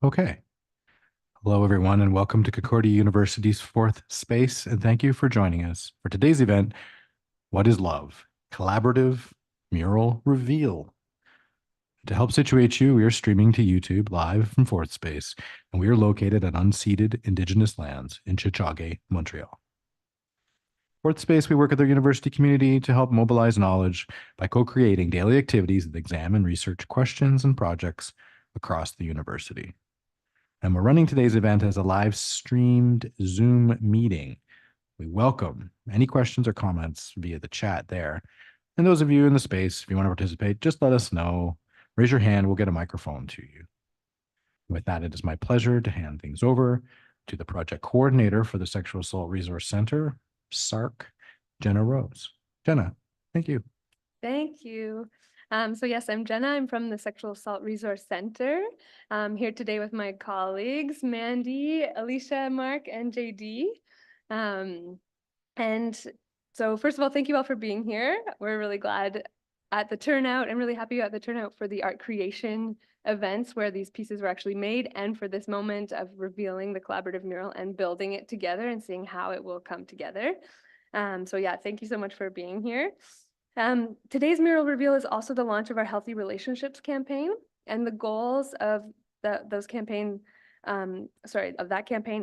Okay. Hello, everyone, and welcome to Concordia University's fourth space. And thank you for joining us for today's event. What is love? Collaborative mural reveal. To help situate you, we are streaming to YouTube live from fourth space, and we are located at unceded Indigenous lands in Chichage, Montreal. Fourth space, we work with our university community to help mobilize knowledge by co-creating daily activities that examine research questions and projects across the university. And we're running today's event as a live streamed Zoom meeting. We welcome any questions or comments via the chat there. And those of you in the space, if you want to participate, just let us know. Raise your hand, we'll get a microphone to you. With that, it is my pleasure to hand things over to the project coordinator for the Sexual Assault Resource Center, SARC, Jenna Rose. Jenna, thank you. Thank you. So yes, I'm Jenna. I'm from the Sexual Assault Resource Center. I'm here today with my colleagues, Mandy, Alicia, Mark, and JD. And so first of all, thank you all for being here. We're really glad at the turnout and really happy at the turnout for the art creation events where these pieces were actually made, and for this moment of revealing the collaborative mural and building it together and seeing how it will come together. So yeah, thank you so much for being here. Today's mural reveal is also the launch of our Healthy Relationships campaign, and the goals of that campaign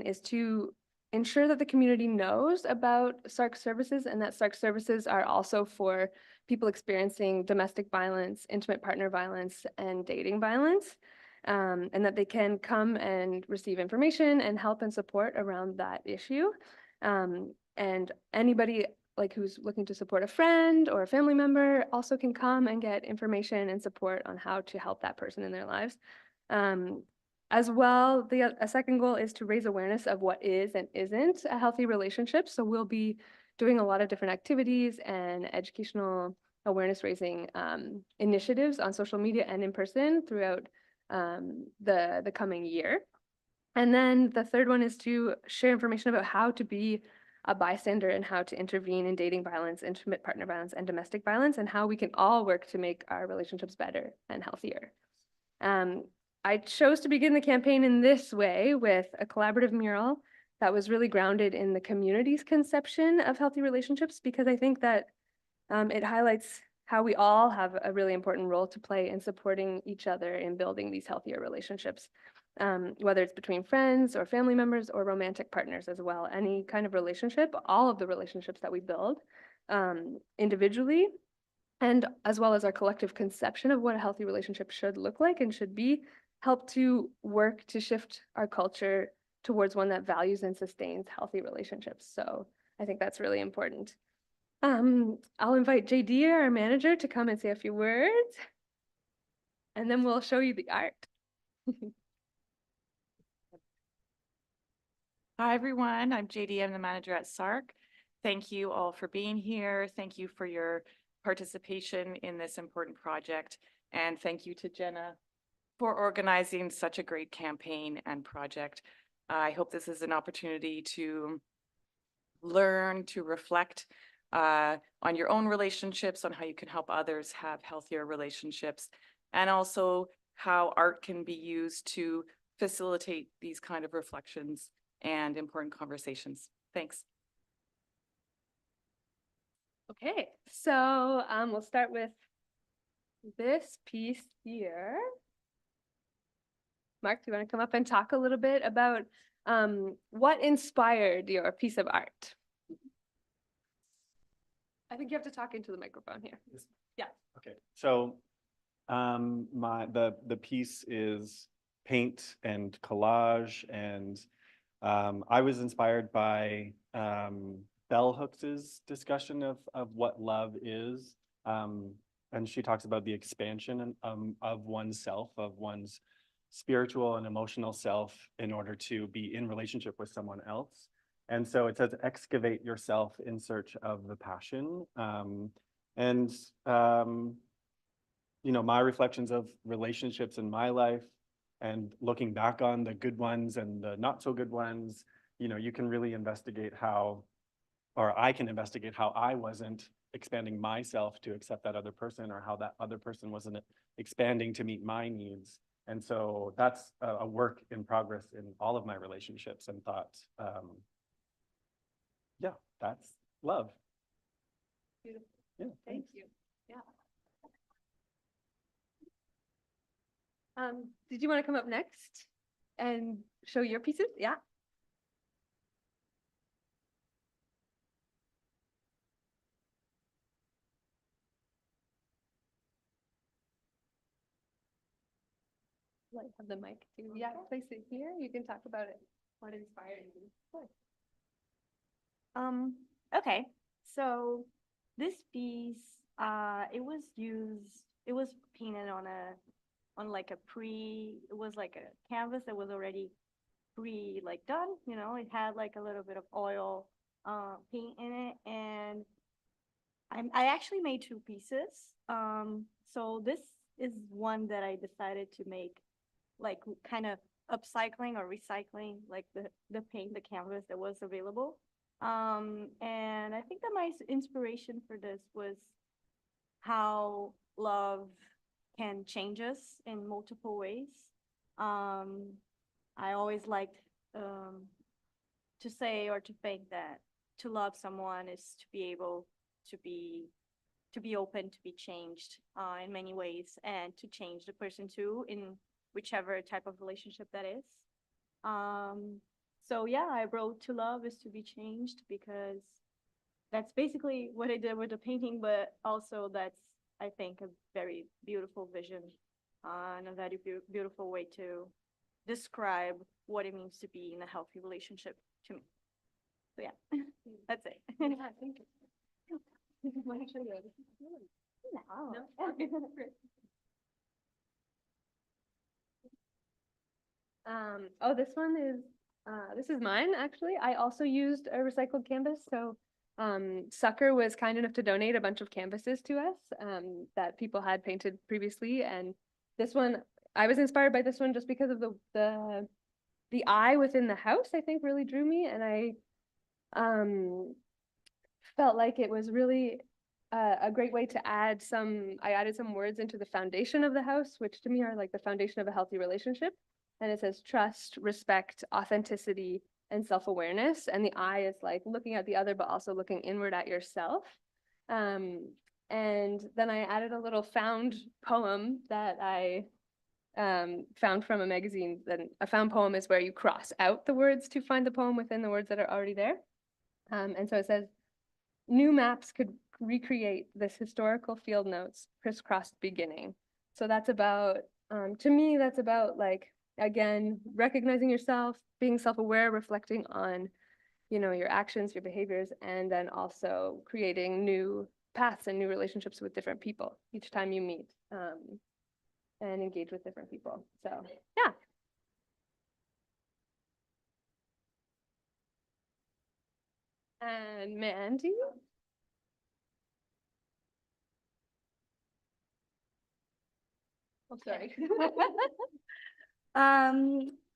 is to ensure that the community knows about SARC services, and that SARC services are also for people experiencing domestic violence, intimate partner violence, and dating violence, and that they can come and receive information and help and support around that issue. And anybody who's looking to support a friend or a family member also can come and get information and support on how to help that person in their lives. As well, a second goal is to raise awareness of what is and isn't a healthy relationship. So we'll be doing a lot of different activities and educational awareness raising initiatives on social media and in person throughout the coming year. And then the third one is to share information about how to be a bystander and how to intervene in dating violence, intimate partner violence, and domestic violence, and how we can all work to make our relationships better and healthier. I chose to begin the campaign in this way with a collaborative mural that was really grounded in the community's conception of healthy relationships, because I think that it highlights how we all have a really important role to play in supporting each other in building these healthier relationships. Whether it's between friends or family members or romantic partners as well, any kind of relationship, all of the relationships that we build individually, and as well as our collective conception of what a healthy relationship should look like and should be, help to work to shift our culture towards one that values and sustains healthy relationships. So I think that's really important. I'll invite JD, our manager, to come and say a few words, and then we'll show you the art. Hi, everyone. I'm JD. I'm the manager at SARC. Thank you all for being here. Thank you for your participation in this important project. And thank you to Jenna for organizing such a great campaign and project. I hope this is an opportunity to learn, to reflect on your own relationships, on how you can help others have healthier relationships, and also how art can be used to facilitate these kind of reflections and important conversations. Thanks. Okay, so we'll start with this piece here. Mark, do you want to come up and talk a little bit about what inspired your piece of art? I think you have to talk into the microphone here. Yeah. Okay, so the piece is paint and collage, and I was inspired by Bell Hooks's discussion of what love is, and she talks about the expansion of oneself, of one's spiritual and emotional self, in order to be in relationship with someone else. And so it says, excavate yourself in search of the passion. You know, my reflections of relationships in my life and looking back on the good ones and the not so good ones, you know, you can really investigate how, or I can investigate how I wasn't expanding myself to accept that other person, or how that other person wasn't expanding to meet my needs. And so that's a work in progress in all of my relationships, and thought, yeah, that's love. Beautiful. Yeah. Thank you. Yeah. Did you want to come up next and show your pieces? Yeah. Like have the mic too. Yeah, place it here. You can talk about it. What inspired you? Sure. Okay, so this piece, it was painted on it was like a canvas that was already like done, you know, it had like a little bit of oil, paint in it, and I actually made two pieces. So this is one that I decided to make like kind of upcycling or recycling like the paint, the canvas that was available. And I think that my inspiration for this was how love can change us in multiple ways. I always liked to say or to think that to love someone is to be able to be open to be changed in many ways, and to change the person too in whichever type of relationship that is. So yeah, I wrote to love is to be changed because that's basically what I did with the painting, but also that's, I think, a very beautiful vision and a very beautiful way to describe what it means to be in a healthy relationship to me. So yeah, that's it. Yeah, thank you. Want to show you other pieces? No. No? Okay, great. Oh, this is mine, actually. I also used a recycled canvas. So Sucker was kind enough to donate a bunch of canvases to us that people had painted previously. And this one, I was inspired by this one just because of the eye within the house, I think really drew me. And I felt like it was really a great way to add I added some words into the foundation of the house, which to me are like the foundation of a healthy relationship. And it says trust, respect, authenticity, and self-awareness. And the I is like looking at the other, but also looking inward at yourself. And then I added a little found poem that I found from a magazine. Then a found poem is where you cross out the words to find the poem within the words that are already there. And so it says, new maps could recreate this historical field notes crisscrossed beginning. So that's about, to me, that's about like, again, recognizing yourself, being self-aware, reflecting on, you know, your actions, your behaviors, and then also creating new paths and new relationships with different people each time you meet and engage with different people. So yeah. And Mandy? Oh, sorry.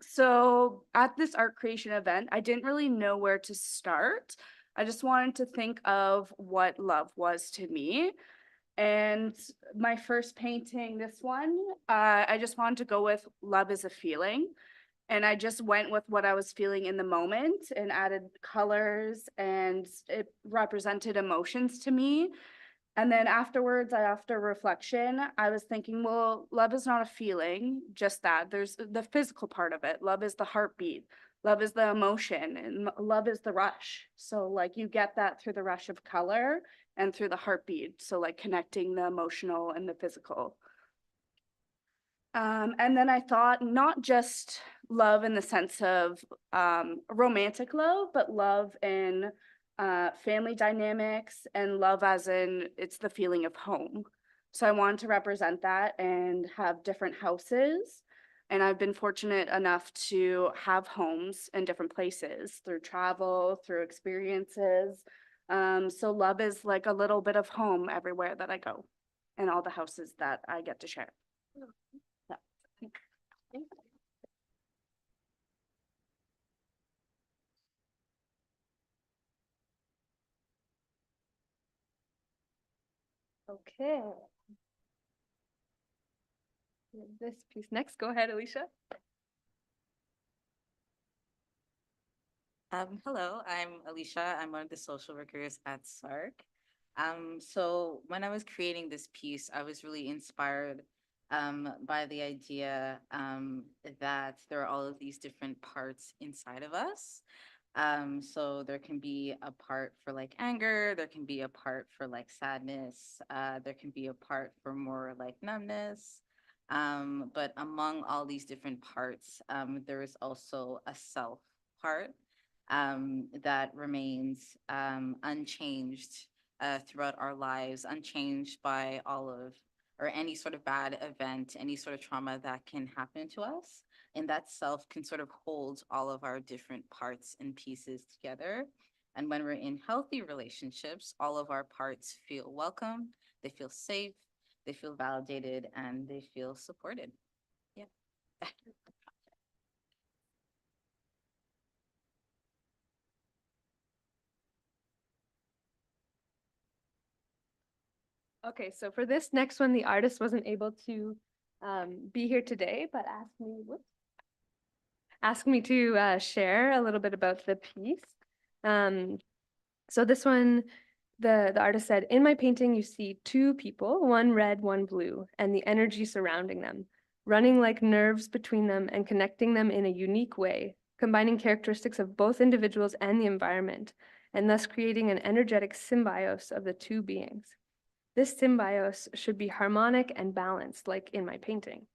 So at this art creation event, I didn't really know where to start. I just wanted to think of what love was to me. And my first painting, this one, I just wanted to go with love is a feeling. And I just went with what I was feeling in the moment and added colors, and it represented emotions to me. And then afterwards, after reflection, I was thinking, well, love is not a feeling, just that. There's the physical part of it. Love is the heartbeat. Love is the emotion, and love is the rush. So like you get that through the rush of color and through the heartbeat. So like connecting the emotional and the physical. And then I thought not just love in the sense of romantic love, but love in family dynamics, and love as in it's the feeling of home. So I wanted to represent that and have different houses. And I've been fortunate enough to have homes in different places through travel, through experiences. So love is like a little bit of home everywhere that I go, and all the houses that I get to share. Okay. This piece next. Go ahead, Alicia. Hello, I'm Alicia. I'm one of the social workers at SARC. So when I was creating this piece, I was really inspired by the idea that there are all of these different parts inside of us. So there can be a part for like anger, there can be a part for like sadness, there can be a part for more like numbness. But among all these different parts, there is also a self part that remains unchanged throughout our lives, unchanged by all of or any sort of bad event, any sort of trauma that can happen to us. And that self can sort of hold all of our different parts and pieces together. And when we're in healthy relationships, all of our parts feel welcome, they feel safe, they feel validated, and they feel supported. Yeah. Okay, so for this next one, the artist wasn't able to be here today, but asked me to share a little bit about the piece. So this one, the artist said, in my painting, you see two people, one red, one blue, and the energy surrounding them, running like nerves between them and connecting them in a unique way, combining characteristics of both individuals and the environment, and thus creating an energetic symbiosis of the two beings. This symbiosis should be harmonic and balanced, like in my painting.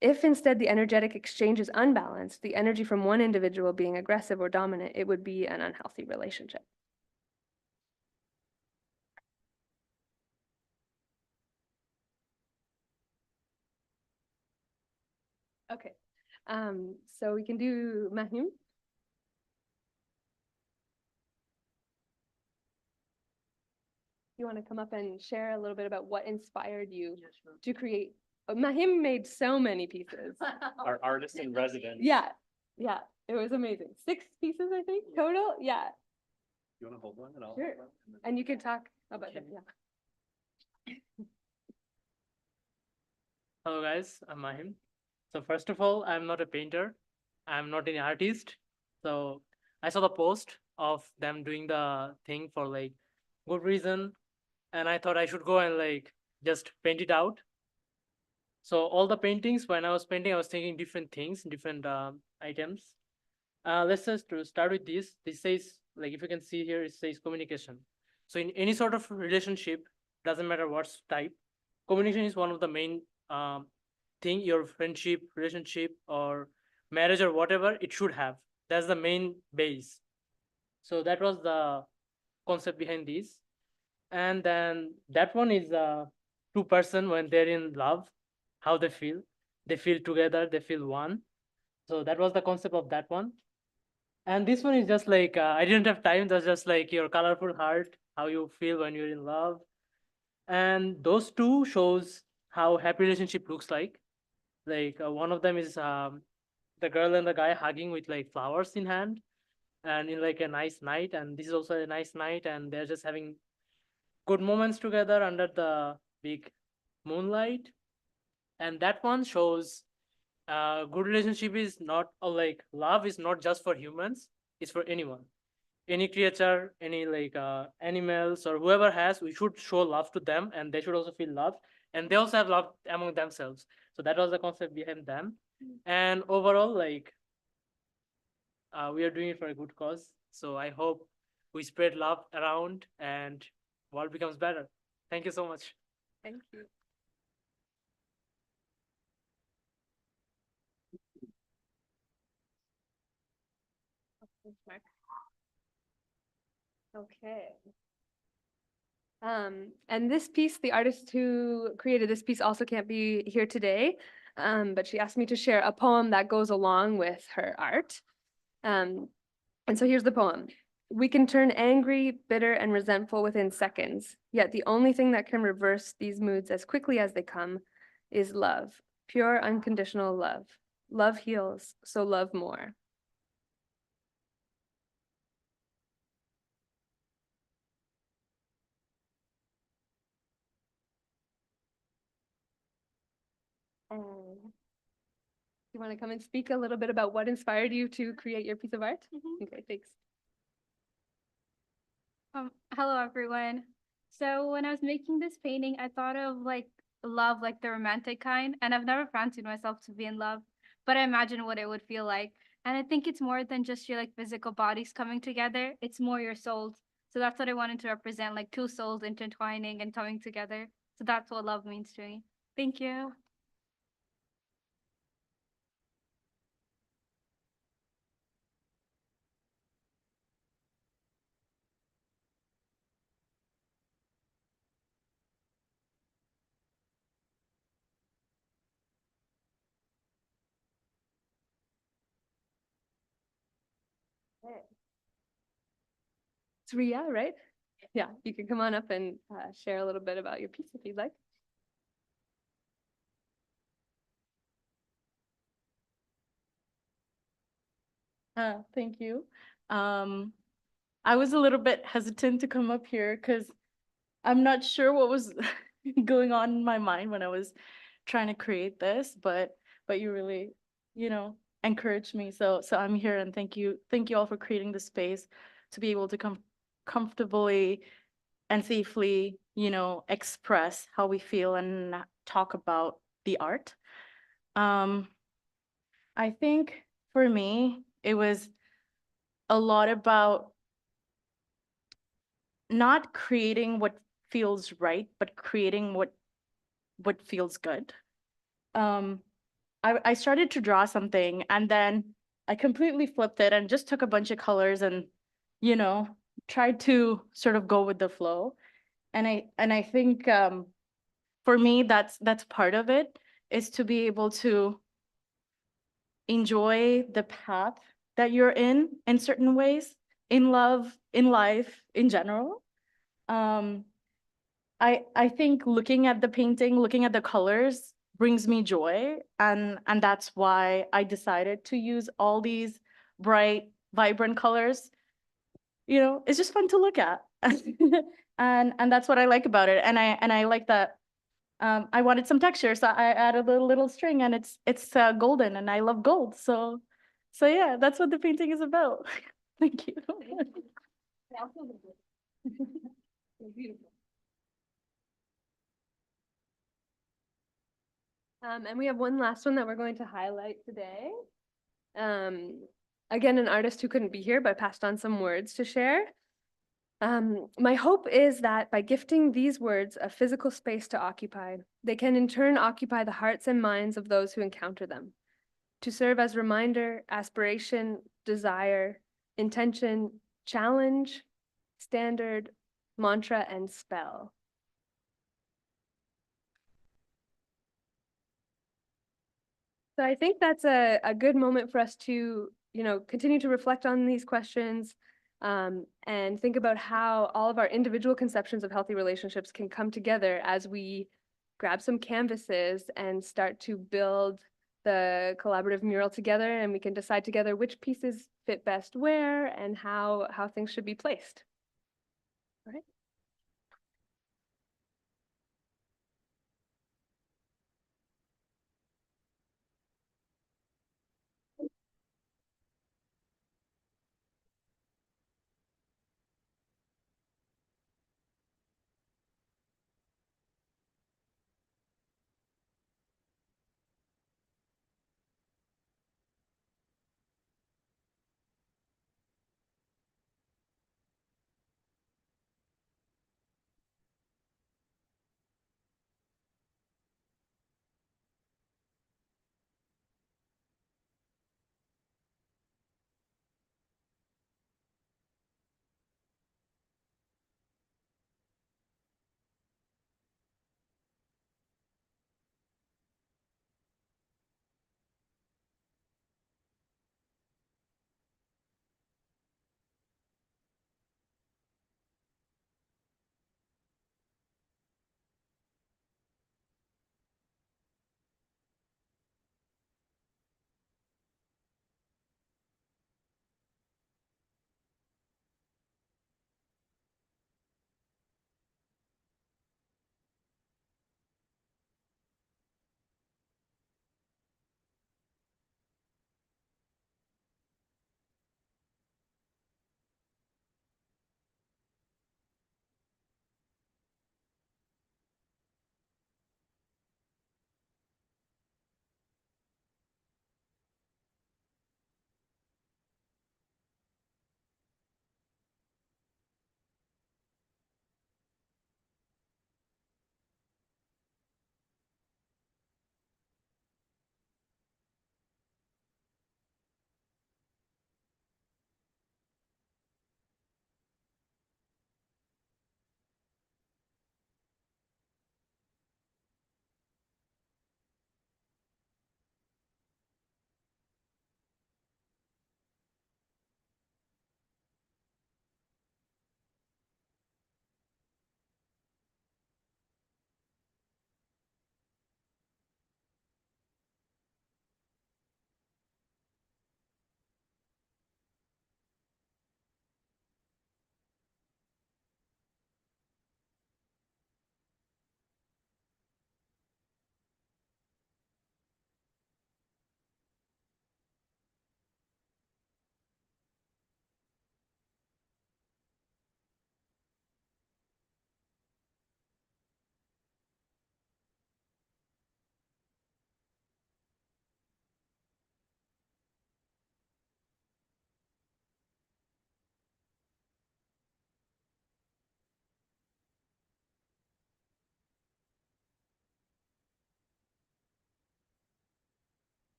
If instead the energetic exchange is unbalanced, the energy from one individual being aggressive or dominant, it would be an unhealthy relationship. Okay, so we can do Mahim. You want to come up and share a little bit about what inspired you to create? Mahim made so many pieces. Our artist in residence. Yeah, it was amazing. 6 pieces, I think, total. Yeah, You want to hold one and I'll sure. hold one? And then- And you can talk about them. Yeah. Hello guys, I'm Mahim. So first of all, I'm not a painter. I'm not an artist. So I saw the post of them doing the thing for like good reason. And I thought I should go and like just paint it out. So all the paintings, when I was painting, I was thinking different things, different items. Let's just to start with this. This says, like if you can see here, it says communication. So in any sort of relationship, doesn't matter what type, communication is one of the main thing your friendship, relationship, or marriage or whatever it should have. That's the main base. So that was the concept behind this. And then that one is two person when they're in love, how they feel. They feel together, they feel one. So that was the concept of that one. And this one is just like I didn't have time. That's just like your colorful heart, how you feel when you're in love. And those two shows how happy relationship looks like. Like one of them is the girl and the guy hugging with like flowers in hand, and in like a nice night. And this is also a nice night, and they're just having good moments together under the big moonlight. And that one shows good relationship is not like love is not just for humans, it's for anyone, any creature, any like animals or whoever has, we should show love to them and they should also feel love, and they also have love among themselves. So that was the concept behind them. And overall, like we are doing it for a good cause, so I hope we spread love around and world becomes better. Thank you so much. Thank you. Okay. And this piece, the artist who created this piece also can't be here today, but she asked me to share a poem that goes along with her art. And so here's the poem. We can turn angry, bitter, and resentful within seconds, yet the only thing that can reverse these moods as quickly as they come is love, pure, unconditional love. Love heals, so love more. And You want to come and speak a little bit about what inspired you to create your piece of art? Okay, thanks. Hello everyone. So when I was making this painting, I thought of like love, like the romantic kind, and I've never fancied myself to be in love, but I imagine what it would feel like. And I think it's more than just your like physical bodies coming together. It's more your souls. So that's what I wanted to represent, like two souls intertwining and coming together. So that's what love means to me. Thank you. It's Ria, right? Yeah, you can come on up and share a little bit about your piece if you'd like. Thank you. I was a little bit hesitant to come up here because I'm not sure what was going on in my mind when I was trying to create this, but you really, encouraged me. So I'm here, and thank you all for creating the space to be able to come comfortably and safely, express how we feel and talk about the art. Um, I think for me, it was a lot about not creating what feels right, but creating what feels good. Um, I started to draw something, and then I completely flipped it and just took a bunch of colors and, you know, tried to sort of go with the flow. And I think for me that's part of it, is to be able to enjoy the path that you're in certain ways, in love, in life, in general. Um, I think looking at the painting, looking at the colors brings me joy, and that's why I decided to use all these bright, vibrant colors. It's just fun to look at. And that's what I like about it. And I like that I wanted some texture, so I added a little string, and it's golden, and I love gold. So yeah, that's what the painting is about. Thank you. Beautiful. And we have one last one that we're going to highlight today. Again, an artist who couldn't be here, but passed on some words to share. My hope is that by gifting these words a physical space to occupy, they can in turn occupy the hearts and minds of those who encounter them, to serve as reminder, aspiration, desire, intention, challenge, standard, mantra, and spell. So I think that's a good moment for us to, continue to reflect on these questions, and think about how all of our individual conceptions of healthy relationships can come together as we grab some canvases and start to build the collaborative mural together, and we can decide together which pieces fit best where and how things should be placed. All right.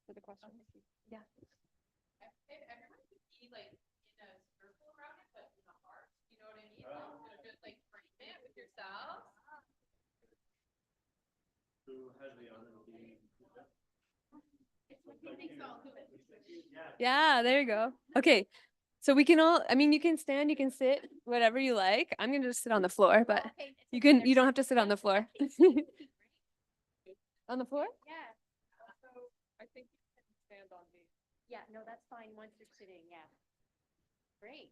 for the question. Yeah. Yeah, there you go. Okay. So we can all, I mean, you can stand, you can sit, whatever you like. I'm gonna just sit on the floor, but you don't have to sit on the floor. On the floor? Yeah. I think you can stand on me. Yeah, no, that's fine once you're sitting, yeah. Great.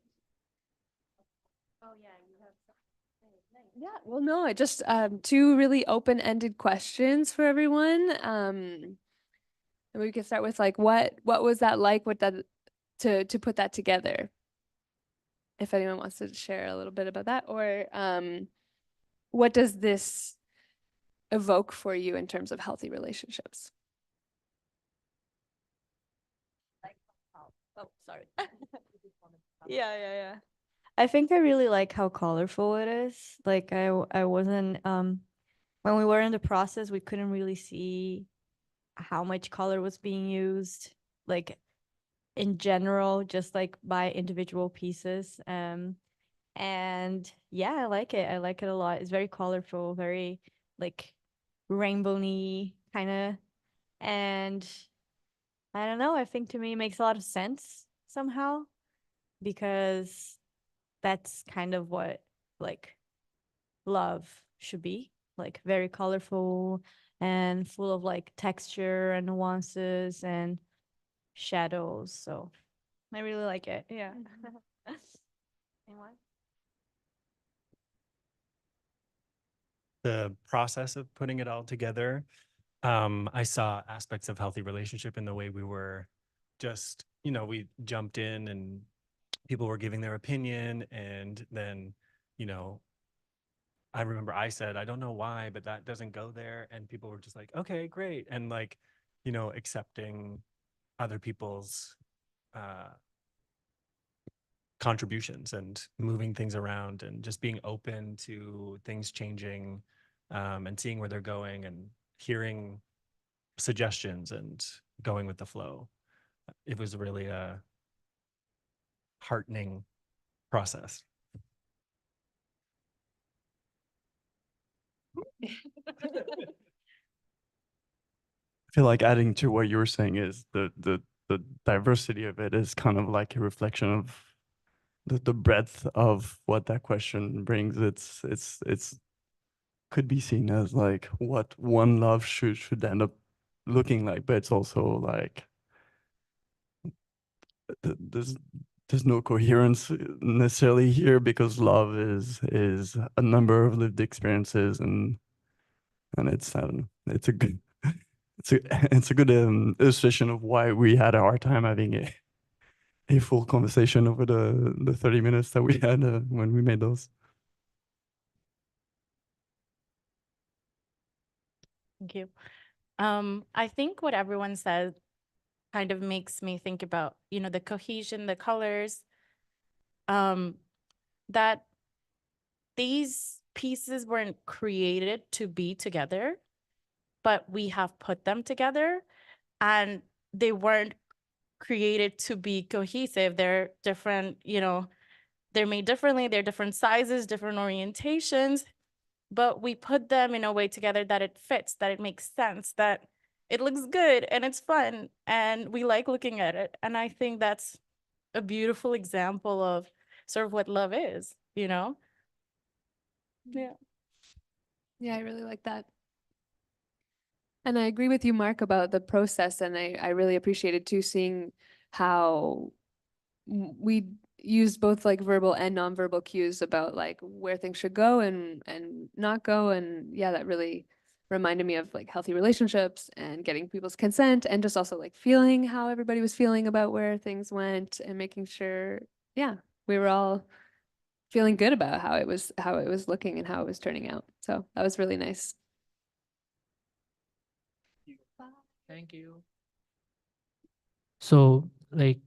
Oh, yeah, you have some. Nice. Yeah, well, no, I just two really open-ended questions for everyone. And we can start with like what was that like? What that to put that together? If anyone wants to share a little bit about that, or what does this evoke for you in terms of healthy relationships? Oh, sorry. Yeah. I think I really like how colorful it is. Like I wasn't when we were in the process, we couldn't really see how much color was being used, like in general, just like by individual pieces. And yeah, I like it. I like it a lot. It's very colorful, very like rainbowy kind of. And I don't know, I think to me it makes a lot of sense somehow because that's kind of what like love should be, like very colorful and full of like texture and nuances and shadows. So I really like it. Yeah. Anyone? The process of putting it all together, I saw aspects of healthy relationship in the way we were just, we jumped in and people were giving their opinion. And then, I remember I said, I don't know why, but that doesn't go there. And people were just like, okay, great. And like, accepting other people's contributions and moving things around and just being open to things changing, and seeing where they're going and hearing suggestions and going with the flow. It was really a heartening process. I feel like adding to what you were saying is the diversity of it is kind of like a reflection of the breadth of what that question brings. It's could be seen as like what one love should end up looking like, but it's also like there's no coherence necessarily here because love is a number of lived experiences and it's, I don't know, it's a good it's a good illustration of why we had a hard time having a full conversation over the 30 minutes that we had when we made those. Thank you. I think what everyone said kind of makes me think about, the cohesion, the colors, that these pieces weren't created to be together, but we have put them together and they weren't created to be cohesive. They're different, they're made differently. They're different sizes, different orientations, but we put them in a way together that it fits, that it makes sense, that it looks good and it's fun and we like looking at it. And I think that's a beautiful example of sort of what love is, Yeah. Yeah, I really like that. And I agree with you, Mark, about the process. And I really appreciated too seeing how we used both like verbal and nonverbal cues about like where things should go and not go. And yeah, that really reminded me of like healthy relationships and getting people's consent and just also like feeling how everybody was feeling about where things went and making sure, yeah, we were all feeling good about how it was looking and how it was turning out. So that was really nice. Thank you. So, like,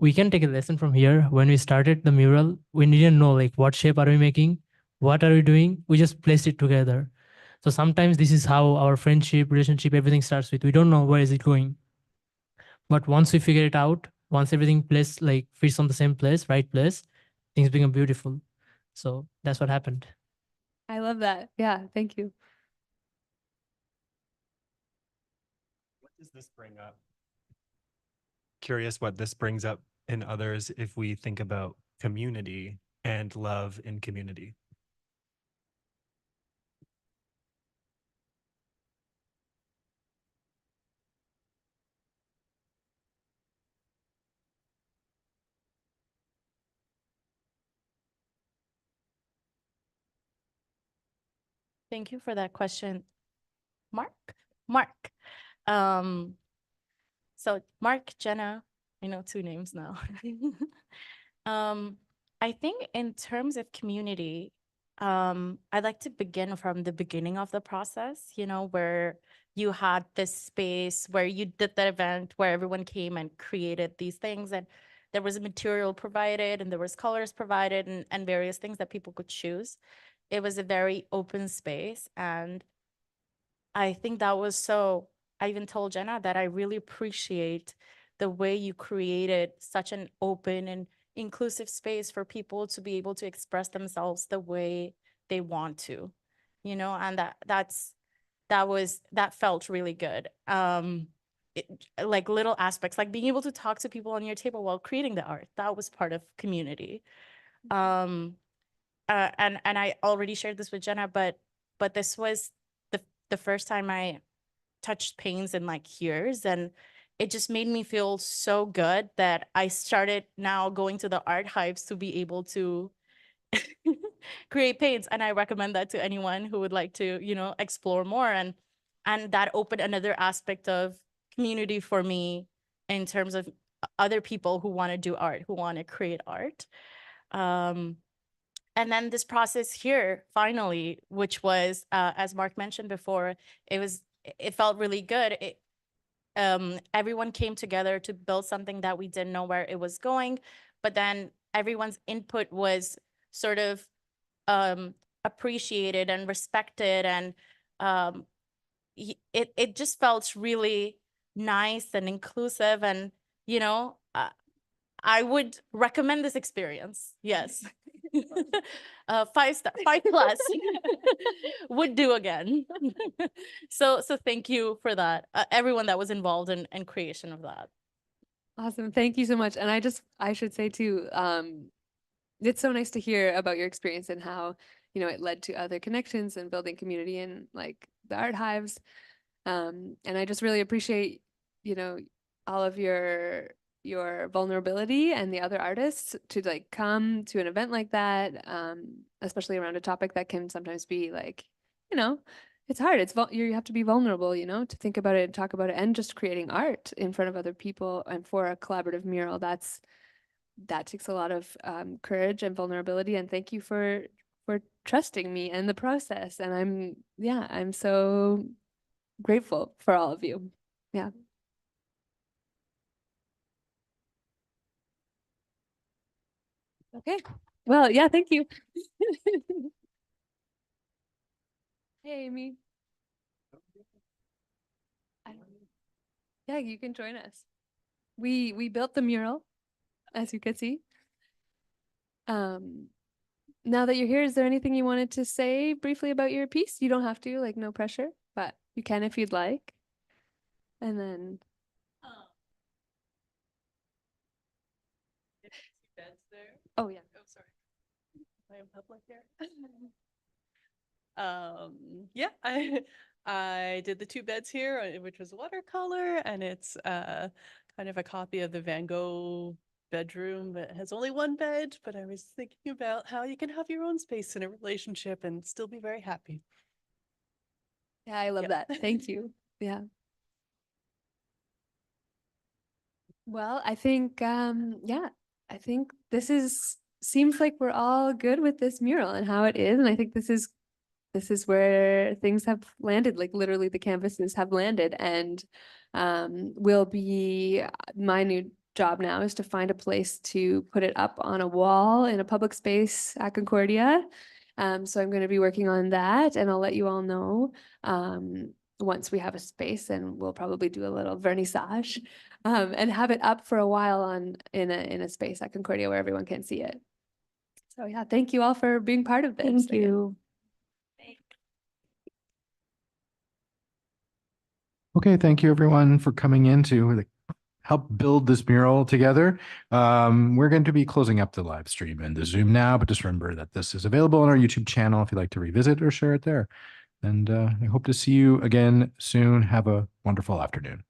we can take a lesson from here. When we started the mural, we didn't know like what shape are we making, what are we doing. We just placed it together. So sometimes this is how our friendship, relationship, everything starts with. We don't know where is it going. But once we figure it out, once everything like fits on the same place, right place, things become beautiful. So that's what happened. I love that. Yeah, thank you. What does this bring up? Curious what this brings up in others if we think about community and love in community. Thank you for that question. Mark. Um, so Mark, Jenna, I know two names now. I think in terms of community, I'd like to begin from the beginning of the process, where you had this space where you did that event where everyone came and created these things, and there was material provided and there was colors provided and various things that people could choose. It was a very open space, and I think that was I even told Jenna that I really appreciate the way you created such an open and inclusive space for people to be able to express themselves the way they want to, and that felt really good. Like little aspects, like being able to talk to people on your table while creating the art, that was part of community. And I already shared this with Jenna, but this was the first time I touched paints in like years, and it just made me feel so good that I started now going to the art hives to be able to create paints. And I recommend that to anyone who would like to, explore more. And that opened another aspect of community for me in terms of other people who want to do art, who want to create art. And then this process here, finally, which was, as Mark mentioned before, it felt really good. Everyone came together to build something that we didn't know where it was going, but then everyone's input was sort of appreciated and respected, and it just felt really nice and inclusive, and I would recommend this experience. Yes. 5+ would do again. So thank you for that. Everyone that was involved in creation of that. Awesome. Thank you so much. And I should say too, it's so nice to hear about your experience and how, it led to other connections and building community in like the art hives. And I just really appreciate, all of your vulnerability and the other artists to like come to an event like that, especially around a topic that can sometimes be like, it's hard. You have to be vulnerable, to think about it and talk about it, and just creating art in front of other people and for a collaborative mural. That takes a lot of courage and vulnerability. And thank you for trusting me and the process. And I'm so grateful for all of you. Yeah. Okay. Well, yeah, thank you. Hey, Amy. Yeah, you can join us. We built the mural, as you can see. Now that you're here, is there anything you wanted to say briefly about your piece? You don't have to, like, no pressure, but you can if you'd like. And then oh yeah. Oh, sorry. I am public here. Yeah, I did the two beds here, which was watercolor, and it's kind of a copy of the Van Gogh bedroom that has only one bed, but I was thinking about how you can have your own space in a relationship and still be very happy. Yeah, I love that. Thank you. Yeah. Well, I think I think seems like we're all good with this mural and how it is. And I think this is where things have landed, like literally the canvases have landed, and will be my new job now is to find a place to put it up on a wall in a public space at Concordia. So I'm going to be working on that, and I'll let you all know once we have a space, and we'll probably do a little vernissage and have it up for a while in a space at Concordia where everyone can see it. So yeah, thank you all for being part of this. Thank again. you. Okay, thank you everyone for coming in to help build this mural together. We're going to be closing up the live stream and the Zoom now, but just remember that this is available on our YouTube channel if you'd like to revisit or share it there. And I hope to see you again soon. Have a wonderful afternoon.